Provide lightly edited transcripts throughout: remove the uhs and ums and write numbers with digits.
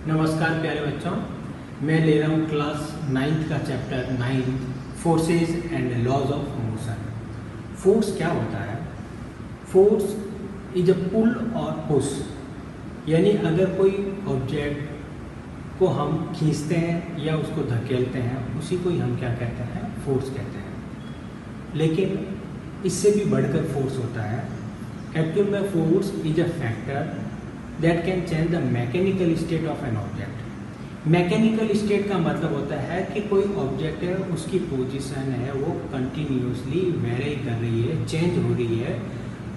नमस्कार प्यारे बच्चों, मैं ले रहा हूँ क्लास 9th का chapter 9 forces and laws of motion. Force क्या होता है? फोर्स इज अ पुल और पुश, यानी अगर कोई ऑब्जेक्ट को हम खींचते हैं या उसको धकेलते हैं, उसी को ही हम क्या कहते हैं? फोर्स कहते हैं। लेकिन इससे भी बढ़कर फोर्स होता है। एक्चुअल में force is a factor that can change the mechanical state of an object. Mechanical state का मतलब होता है कि कोई ऑब्जेक्ट है, उसकी पोजीशन है वो कंटिन्यूसली वेरी कर रही है, चेंज हो रही है,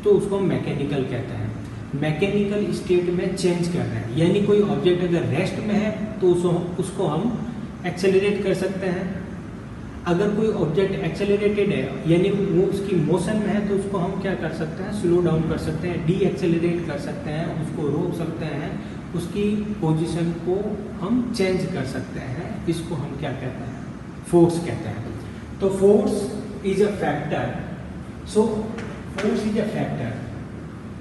तो उसको हम मैकेनिकल कहते हैं। मैकेनिकल स्टेट में चेंज कर रहे हैं, यानी कोई ऑब्जेक्ट अगर रेस्ट में है तो उसको हम एक्सेलरेट कर सकते हैं। अगर कोई ऑब्जेक्ट एक्सेलरेटेड है यानी वो उसकी मोशन में है तो उसको हम क्या कर सकते हैं? स्लो डाउन कर सकते हैं, डी एक्सेलरेट कर सकते हैं, उसको रोक सकते हैं, उसकी पोजीशन को हम चेंज कर सकते हैं। इसको हम क्या कहते हैं? फोर्स कहते हैं। तो force is a factor, so force is a factor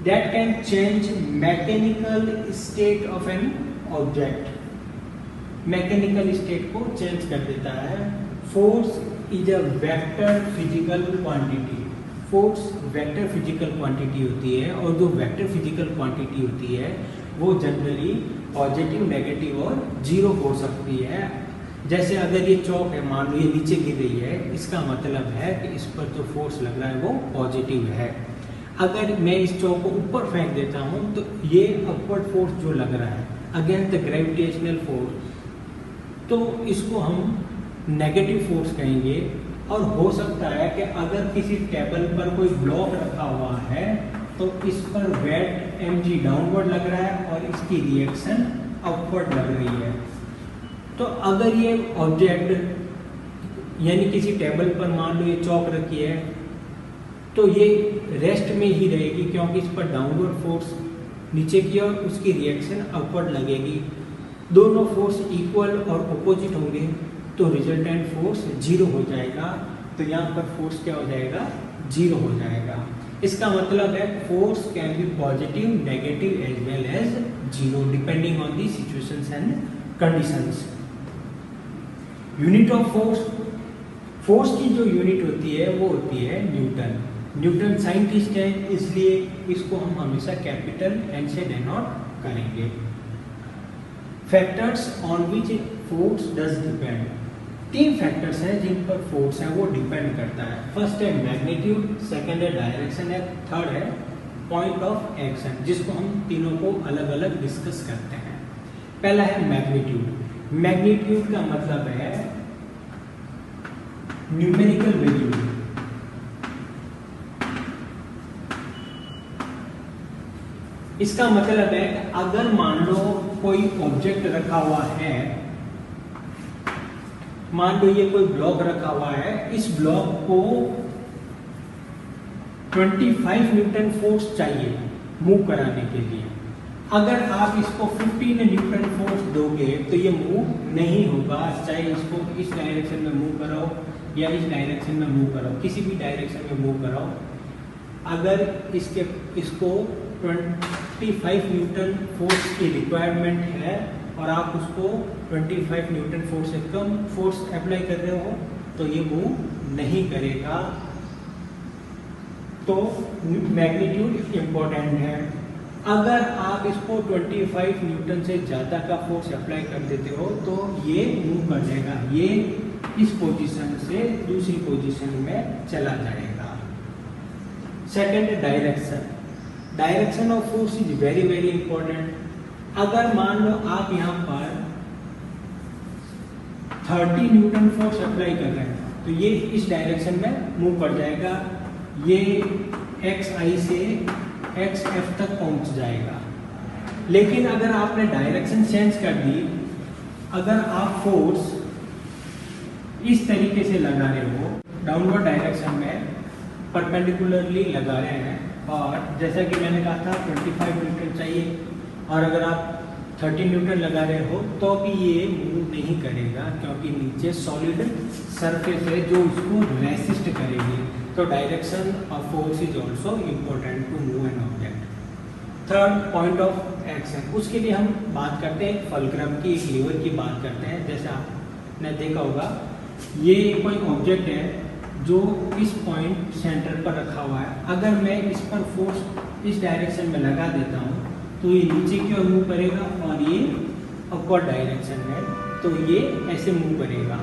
that can change mechanical state of an object. Mechanical state को चेंज कर देता है। Force is a vector physical quantity. Force vector physical quantity होती है, और जो वेक्टर फिजिकल क्वांटिटी होती है वो जनरली पॉजिटिव, नेगेटिव और जीरो हो सकती है। जैसे अगर ये चौक है, मान लो ये नीचे गिर रही है, इसका मतलब है कि इस पर जो फोर्स लग रहा है वो पॉजिटिव है। अगर मैं इस चौक को ऊपर फेंक देता हूँ तो ये अपवर्ड फोर्स जो लग रहा है अगेंस्ट द ग्रेविटेशनल फोर्स, तो इसको हम नेगेटिव फोर्स कहेंगे। और हो सकता है कि अगर किसी टेबल पर कोई ब्लॉक रखा हुआ है तो इस पर वेट mg डाउनवर्ड लग रहा है और इसकी रिएक्शन अपवर्ड लग रही है। तो अगर ये ऑब्जेक्ट यानी किसी टेबल पर मान लो ये चौक रखी है तो ये रेस्ट में ही रहेगी, क्योंकि इस पर डाउनवर्ड फोर्स नीचे की और उसकी रिएक्शन अपवर्ड लगेगी। दोनों फोर्स इक्वल और अपोजिट होंगे तो रिजल्टेंट फोर्स जीरो हो जाएगा। तो यहाँ पर फोर्स क्या हो जाएगा? जीरो हो जाएगा। इसका मतलब है force can be positive, negative as well as zero depending on the situations and conditions. Unit of force, force की जो यूनिट होती है वो होती है न्यूटन। न्यूटन साइंटिस्ट है, इसलिए इसको हम हमेशा कैपिटल एन से डिनोट करेंगे। Factors on which force does depend. 3 factors हैं जिन पर फोर्स है वो डिपेंड करता है। फर्स्ट है मैग्नीट्यूड, सेकंड है डायरेक्शन है, थर्ड है पॉइंट ऑफ एक्शन, जिसको हम तीनों को अलग अलग डिस्कस करते हैं। पहला है मैग्नीट्यूड। मैग्नीट्यूड का मतलब है न्यूमेरिकल वैल्यू। इसका मतलब है कि अगर मान लो कोई ऑब्जेक्ट रखा हुआ है, मान लो ये कोई ब्लॉक रखा हुआ है, इस ब्लॉक को 25 न्यूटन फोर्स चाहिए मूव कराने के लिए। अगर आप इसको 15 न्यूटन फोर्स दोगे तो ये मूव नहीं होगा, चाहे इसको इस डायरेक्शन में मूव कराओ या इस डायरेक्शन में मूव कराओ, किसी भी डायरेक्शन में मूव कराओ। अगर इसको 25 न्यूटन फोर्स की रिक्वायरमेंट है और आप उसको 25 न्यूटन फोर्स से कम फोर्स अप्लाई कर रहे हो तो ये मूव नहीं करेगा। तो मैग्नीट्यूड इंपॉर्टेंट है। अगर आप इसको 25 न्यूटन से ज़्यादा का फोर्स अप्लाई कर देते हो तो ये मूव कर जाएगा, ये इस पोजीशन से दूसरी पोजीशन में चला जाएगा। Second, direction. Direction of force is very very important. अगर मान लो आप यहाँ पर 30 न्यूटन फोर्स अप्लाई कर रहे हैं तो ये इस डायरेक्शन में मूव कर जाएगा, ये xi से xf तक पहुंच जाएगा। लेकिन अगर आपने डायरेक्शन चेंज कर दी, अगर आप फोर्स इस तरीके से लगा रहे हो, डाउनवर्ड डायरेक्शन में परपेंडिकुलरली लगा रहे हैं, और जैसा कि मैंने कहा था 25 न्यूटन चाहिए, और अगर आप 30 न्यूटन लगा रहे हो तो भी ये मूव नहीं करेगा, क्योंकि नीचे सॉलिड सरफेस है जो इसको रेसिस्ट करेगी। तो direction of force is also important to move an object. Third, point of action. उसके लिए हम बात करते हैं एक फलक्रम की, एक लीवर की बात करते हैं। जैसे आपने देखा होगा, ये कोई ऑब्जेक्ट है जो इस पॉइंट सेंटर पर रखा हुआ है। अगर मैं इस पर फोर्स इस डायरेक्शन में लगा देता हूँ तो ये नीचे की ओर मूव करेगा और ये अपवर्ड डायरेक्शन में, तो ये ऐसे मूव करेगा।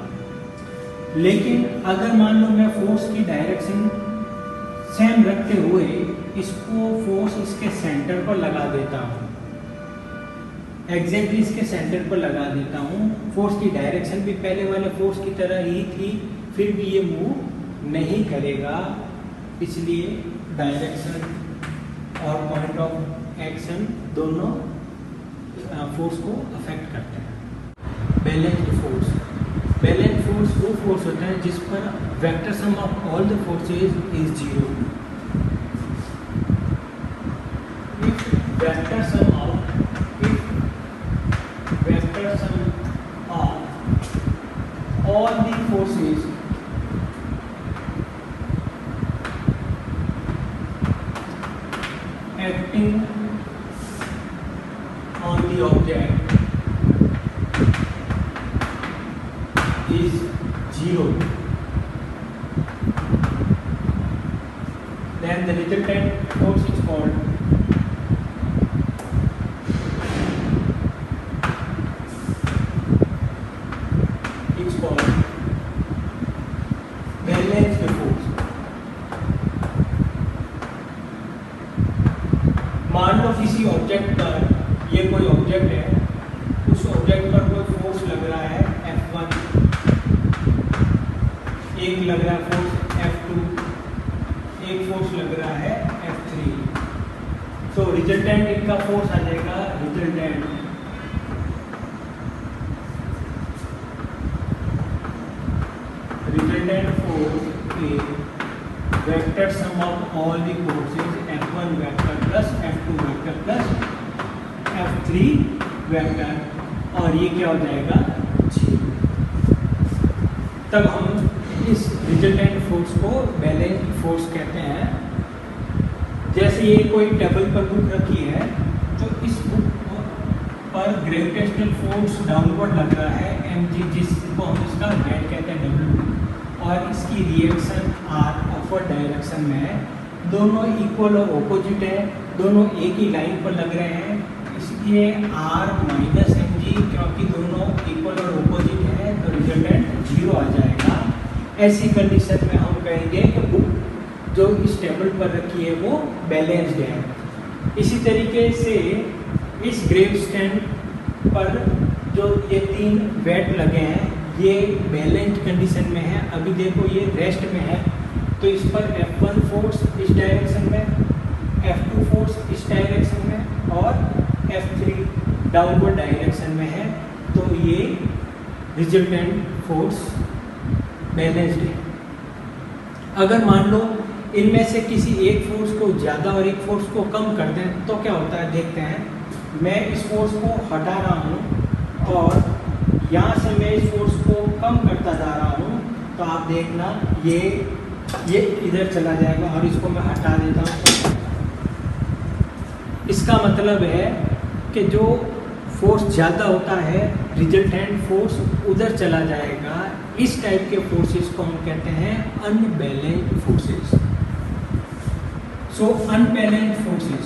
लेकिन अगर मान लो मैं फोर्स की डायरेक्शन सेम रखते हुए इसको फोर्स इसके सेंटर पर लगा देता हूँ, एग्जैक्टली इसके सेंटर पर लगा देता हूँ, फोर्स की डायरेक्शन भी पहले वाले फोर्स की तरह ही थी, फिर भी ये मूव नहीं करेगा, इसलिए डायरेक्शन और पॉइंट ऑफ एक्शन दोनों फोर्स को अफेक्ट करते हैं। बैलेंस्ड फोर्स, बैलेंस्ड फोर्स वो फोर्स होता है जिस पर vector sum of all the forces is zero. Vector sum of all the forces acting on the object is zero, then the resultant force is called balanced force. मान लो किसी object पर, ये कोई ऑब्जेक्ट है, उस ऑब्जेक्ट पर कोई force लग रहा है F1, एक लग रहा है फोर्स F2, एक फोर्स लग रहा है F3। तो रिजल्टेंट इनका फोर्स आ जाएगा, resultant force is vector sum of all the forces F1 vector plus F2 vector plus F3 vector, और ये क्या हो जाएगा, 0। तब हम इस रिजल्टेंट फोर्स को बैलेंस्ड फोर्स कहते हैं। जैसे ये कोई टेबल पर बुक रखी है, तो इस बुक पर ग्रेविटेशनल फोर्स डाउनवर्ड लग रहा है mg, जिसको हम इसका हेड कहते हैं w, और इसकी रिएक्शन r अपवर्ड डायरेक्शन में है। दोनों इक्वल और ऑपोजिट है, दोनों एक ही लाइन पर लग रहे हैं, इसलिए r माइनस mg, क्योंकि दोनों इक्वल और ऑपोजिट है तो रिजल्टेंट 0 आ जाएगा। ऐसी कंडीशन में हम कहेंगे कि बुक जो इस टेबल पर रखी है वो बैलेंस्ड है। इसी तरीके से इस ग्रेव स्टैंड पर जो ये 3 वेट लगे हैं, ये बैलेंस्ड कंडीशन में है। अभी देखो ये रेस्ट में है, तो इस पर F1 फोर्स इस डायरेक्शन में, F2 फोर्स इस डायरेक्शन में और F3 डाउनवर्ड डायरेक्शन में है, तो ये रिजल्टेंट फोर्स बैलेंस्ड है। अगर मान लो इनमें से किसी एक फोर्स को ज़्यादा और एक फोर्स को कम कर दें तो क्या होता है, देखते हैं। मैं इस फोर्स को हटा रहा हूँ और यहाँ से मैं इस फोर्स को कम करता जा रहा हूँ, तो आप देखना ये इधर चला जाएगा और इसको मैं हटा देता हूँ। इसका मतलब है कि जो फोर्स ज़्यादा होता है, रिजल्टेंट फोर्स उधर चला जाएगा। इस टाइप के फोर्सेस को हम कहते हैं unbalanced forces. So unbalanced forces,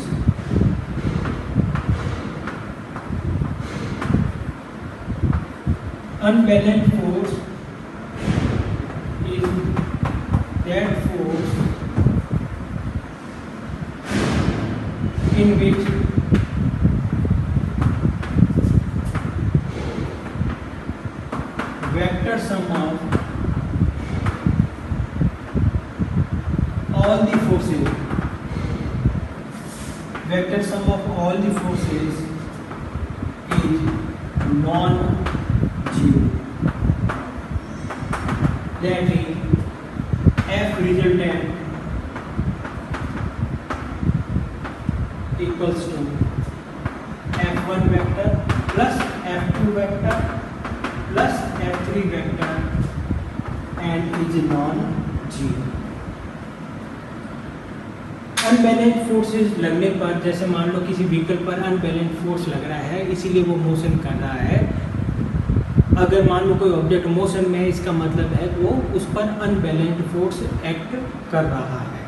unbalanced force is that force in which vector sum of all the forces, vector sum of all the forces is non-zero. That is, F resultant equals to F1 vector plus F2 vector plus F3 vector and is non-zero. Unbalance forces लगने पर, जैसे मान लो किसी vehicle पर unbalance force लग रहा है, इसीलिए वो मोशन कर रहा है। अगर मान लो कोई ऑब्जेक्ट मोशन में है, इसका मतलब है वो उस पर अनबैलेंस्ड फोर्स एक्ट कर रहा है।